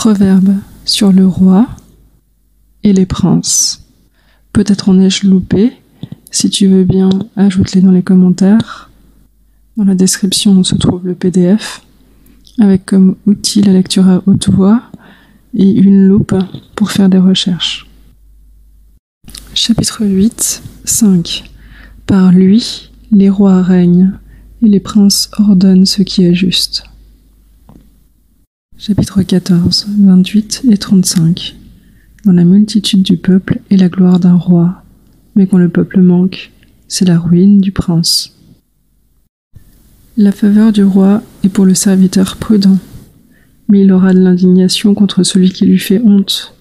Proverbe sur le roi et les princes. Peut-être en ai-je loupé. Si tu veux bien, ajoute-les dans les commentaires. Dans la description se trouve le PDF, avec comme outil la lecture à haute voix et une loupe pour faire des recherches. Chapitre 8, 5. Par lui, les rois règnent, et les princes ordonnent ce qui est juste. Chapitre 14, 28 et 35. Dans la multitude du peuple est la gloire d'un roi, mais quand le peuple manque, c'est la ruine du prince. La faveur du roi est pour le serviteur prudent, mais il aura de l'indignation contre celui qui lui fait honte.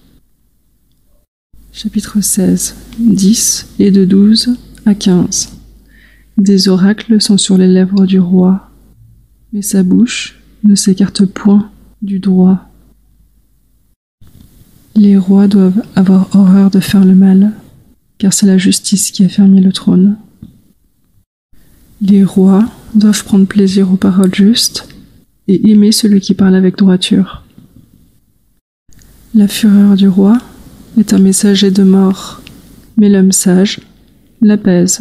Chapitre 16, 10 et de 12 à 15. Des oracles sont sur les lèvres du roi, mais sa bouche ne s'écarte point du droit. Les rois doivent avoir horreur de faire le mal, car c'est la justice qui a fermé le trône. Les rois doivent prendre plaisir aux paroles justes et aimer celui qui parle avec droiture. La fureur du roi est un messager de mort, mais l'homme sage l'apaise.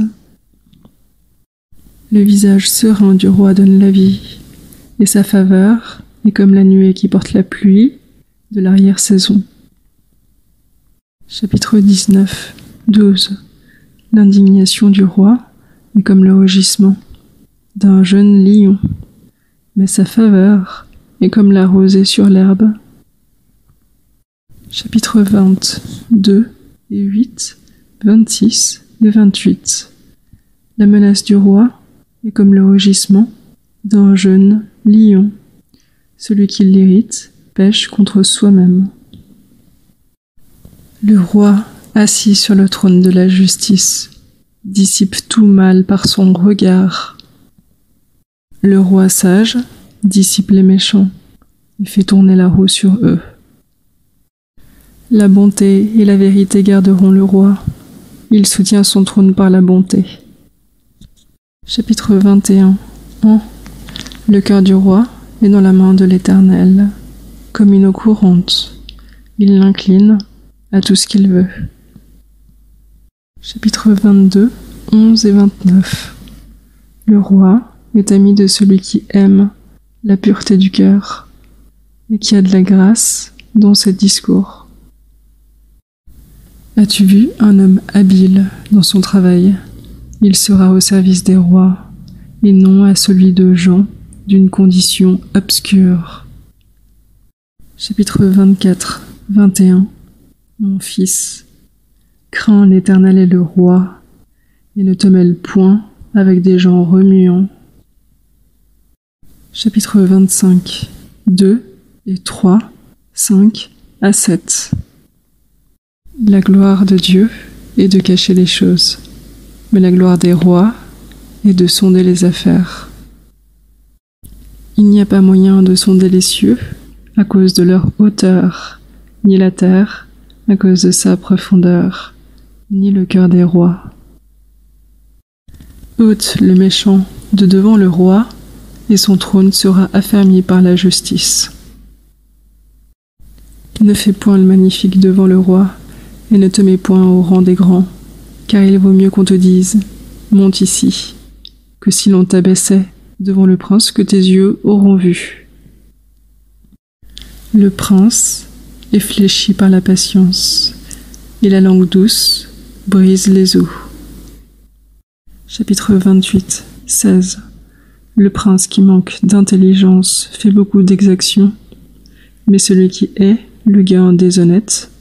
Le visage serein du roi donne la vie, et sa faveur est comme la nuée qui porte la pluie de l'arrière-saison. Chapitre 19, 12. L'indignation du roi est comme le rugissement d'un jeune lion, mais sa faveur est comme la rosée sur l'herbe. Chapitre 20, 2 et 8, 26 et 28. La menace du roi est comme le rugissement d'un jeune lion. Celui qui l'irrite pêche contre soi-même. Le roi, assis sur le trône de la justice, dissipe tout mal par son regard. Le roi sage dissipe les méchants et fait tourner la roue sur eux. La bonté et la vérité garderont le roi. Il soutient son trône par la bonté. Chapitre 21. Le cœur du roi est dans la main de l'Éternel, comme une eau courante. Il l'incline à tout ce qu'il veut. Chapitre 22, 11 et 29. Le roi est ami de celui qui aime la pureté du cœur et qui a de la grâce dans ses discours. As-tu vu un homme habile dans son travail? Il sera au service des rois, et non à celui de gens d'une condition obscure. Chapitre 24, 21. Mon fils, crains l'Éternel et le roi, et ne te mêle point avec des gens remuants. Chapitre 25, 2 et 3, 5 à 7. La gloire de Dieu est de cacher les choses, mais la gloire des rois est de sonder les affaires. Il n'y a pas moyen de sonder les cieux à cause de leur hauteur, ni la terre à cause de sa profondeur, ni le cœur des rois. Ôte le méchant de devant le roi, et son trône sera affermi par la justice. Ne fais point le magnifique devant le roi, et ne te mets point au rang des grands, car il vaut mieux qu'on te dise « Monte ici », que si l'on t'abaissait devant le prince que tes yeux auront vu. Le prince est fléchi par la patience, et la langue douce brise les os. Chapitre 28, 16. Le prince qui manque d'intelligence fait beaucoup d'exactions, mais celui qui hait le gain déshonnête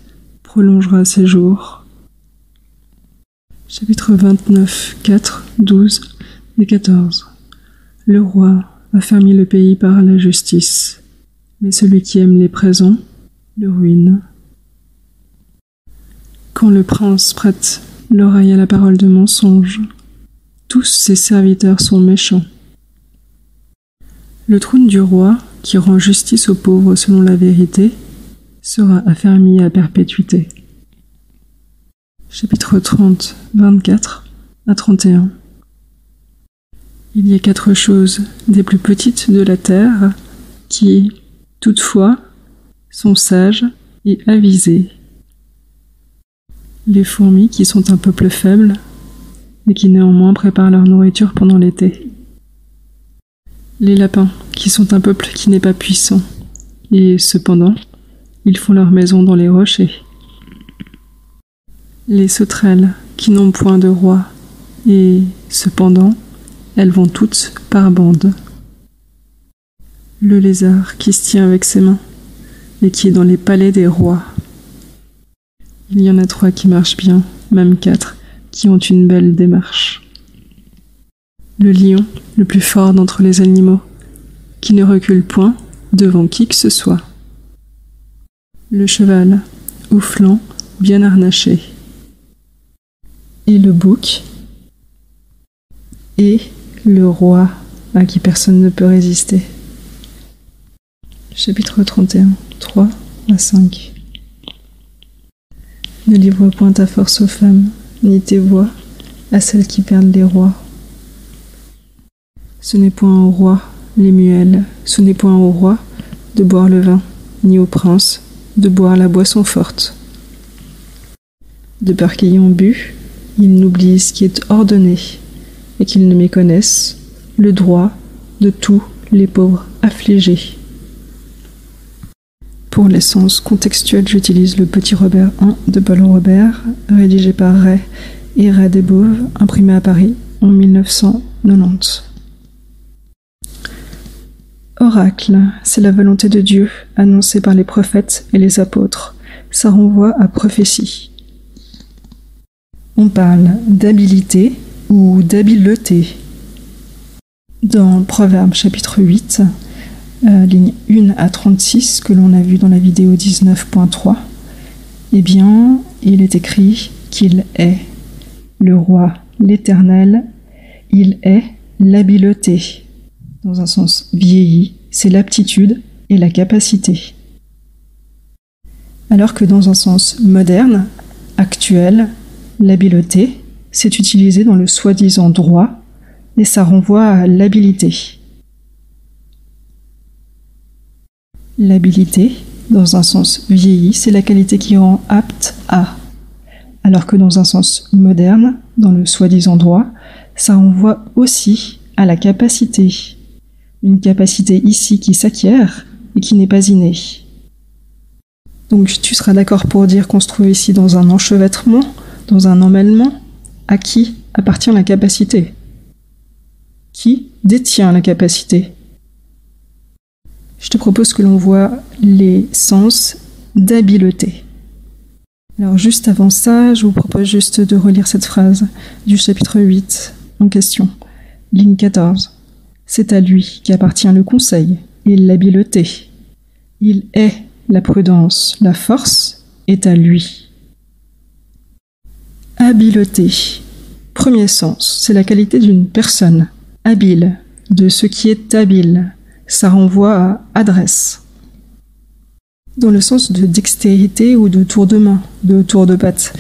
prolongera ses jours. Chapitre 29, 4, 12 et 14. Le roi a fermé le pays par la justice, mais celui qui aime les présents le ruine. Quand le prince prête l'oreille à la parole de mensonge, tous ses serviteurs sont méchants. Le trône du roi, qui rend justice aux pauvres selon la vérité, sera affermi à perpétuité. Chapitre 30, 24 à 31. Il y a 4 choses des plus petites de la terre qui, toutefois, sont sages et avisés. Les fourmis qui sont un peuple faible, mais qui néanmoins préparent leur nourriture pendant l'été. Les lapins qui sont un peuple qui n'est pas puissant, et cependant, ils font leur maison dans les rochers. Les sauterelles qui n'ont point de roi, et cependant, elles vont toutes par bandes. Le lézard qui se tient avec ses mains, et qui est dans les palais des rois. Il y en a 3 qui marchent bien, même 4, qui ont une belle démarche. Le lion, le plus fort d'entre les animaux, qui ne recule point devant qui que ce soit. Le cheval, oufflant, bien harnaché. Et le bouc, et le roi à qui personne ne peut résister. Chapitre 31, 3 à 5. Ne livre point ta force aux femmes, ni tes voix à celles qui perdent les rois. Ce n'est point au roi, les muelles, ce n'est point au roi de boire le vin, ni au prince de boire la boisson forte. De peur qu'ayant bu, ils n'oublient ce qui est ordonné, et qu'ils ne méconnaissent le droit de tous les pauvres affligés. Pour l'essence contextuelle, j'utilise le Petit Robert 1 de Paul Robert, rédigé par Ray et Ray Desbauves, imprimé à Paris en 1990. Oracle, c'est la volonté de Dieu, annoncée par les prophètes et les apôtres. Ça renvoie à prophétie. On parle d'habilité ou d'habileté. Dans Proverbes chapitre 8, lignes 1 à 36, que l'on a vu dans la vidéo 19.3, eh bien, il est écrit qu'il est le roi, l'Éternel, il est l'habileté. Dans un sens vieilli, c'est l'aptitude et la capacité. Alors que dans un sens moderne, actuel, l'habileté, c'est utilisé dans le soi-disant droit, et ça renvoie à l'habilité. L'habilité, dans un sens vieilli, c'est la qualité qui rend apte à. Alors que dans un sens moderne, dans le soi-disant droit, ça renvoie aussi à la capacité. Une capacité ici qui s'acquiert et qui n'est pas innée. Donc tu seras d'accord pour dire qu'on se trouve ici dans un enchevêtrement, dans un emmêlement. À qui appartient la capacité? Qui détient la capacité? Je te propose que l'on voit les sens d'habileté. Alors juste avant ça, je vous propose juste de relire cette phrase du chapitre 8 en question, ligne 14. C'est à lui qu'appartient le conseil et l'habileté. Il est la prudence, la force est à lui. Habileté. Premier sens, c'est la qualité d'une personne. Habile, de ce qui est habile. Ça renvoie à adresse. Dans le sens de dextérité ou de tour de main, de tour de patte.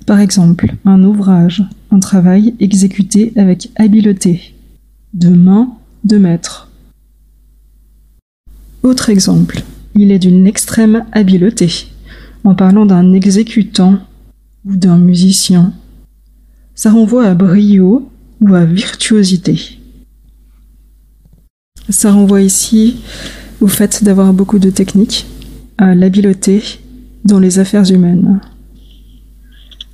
Par exemple, un ouvrage, un travail exécuté avec habileté. De main de maître. Autre exemple, il est d'une extrême habileté, en parlant d'un exécutant ou d'un musicien. Ça renvoie à brio ou à virtuosité. Ça renvoie ici au fait d'avoir beaucoup de technique, à l'habileté dans les affaires humaines,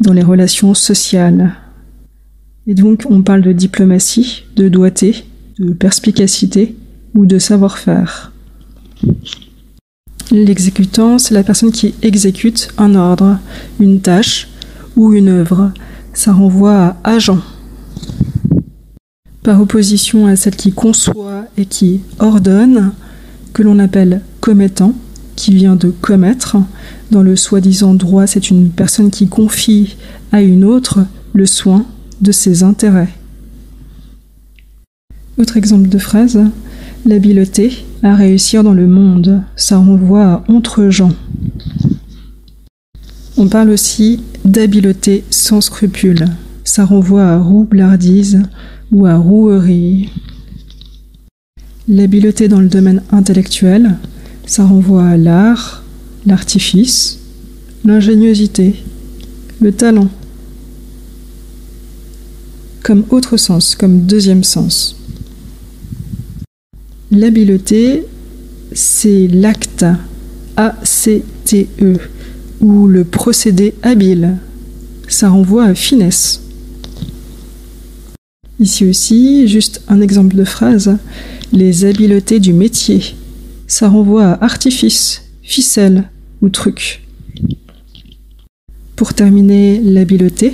dans les relations sociales. Et donc on parle de diplomatie, de doigté, de perspicacité ou de savoir-faire. L'exécutant, c'est la personne qui exécute un ordre, une tâche ou une œuvre. Ça renvoie à agent. Par opposition à celle qui conçoit et qui ordonne, que l'on appelle commettant, qui vient de commettre. Dans le soi-disant droit, c'est une personne qui confie à une autre le soin de ses intérêts. Autre exemple de phrase, l'habileté à réussir dans le monde, ça renvoie à entre gens. On parle aussi d'habileté sans scrupule, ça renvoie à roublardise ou à rouerie. L'habileté dans le domaine intellectuel, ça renvoie à l'art, l'artifice, l'ingéniosité, le talent. Comme autre sens, comme deuxième sens. L'habileté, c'est l'acte, A-C-T-E, ou le procédé habile. Ça renvoie à finesse. Ici aussi, juste un exemple de phrase, les habiletés du métier. Ça renvoie à artifice, ficelle ou truc. Pour terminer l'habileté,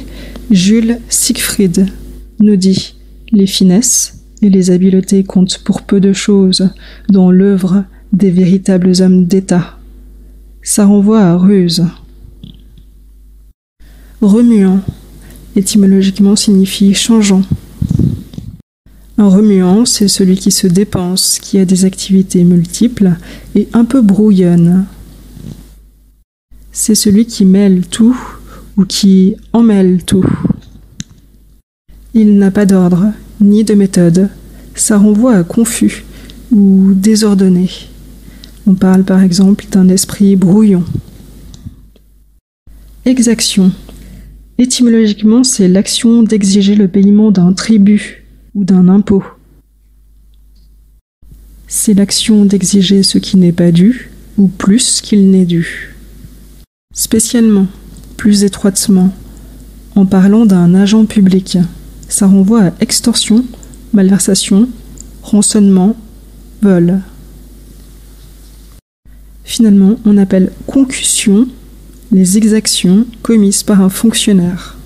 Jules Siegfried nous dit « Les finesses et les habiletés comptent pour peu de choses dans l'œuvre des véritables hommes d'État. » Ça renvoie à ruse. Remuant, étymologiquement signifie changeant. Un remuant, c'est celui qui se dépense, qui a des activités multiples et un peu brouillonne. C'est celui qui mêle tout ou qui emmêle tout. Il n'a pas d'ordre, ni de méthode. Ça renvoie à confus ou désordonné. On parle par exemple d'un esprit brouillon. Exaction. Étymologiquement, c'est l'action d'exiger le paiement d'un tribut ou d'un impôt. C'est l'action d'exiger ce qui n'est pas dû ou plus qu'il n'est dû. Spécialement, plus étroitement, en parlant d'un agent public, ça renvoie à extorsion, malversation, rançonnement, vol. Finalement, on appelle concussion les exactions commises par un fonctionnaire.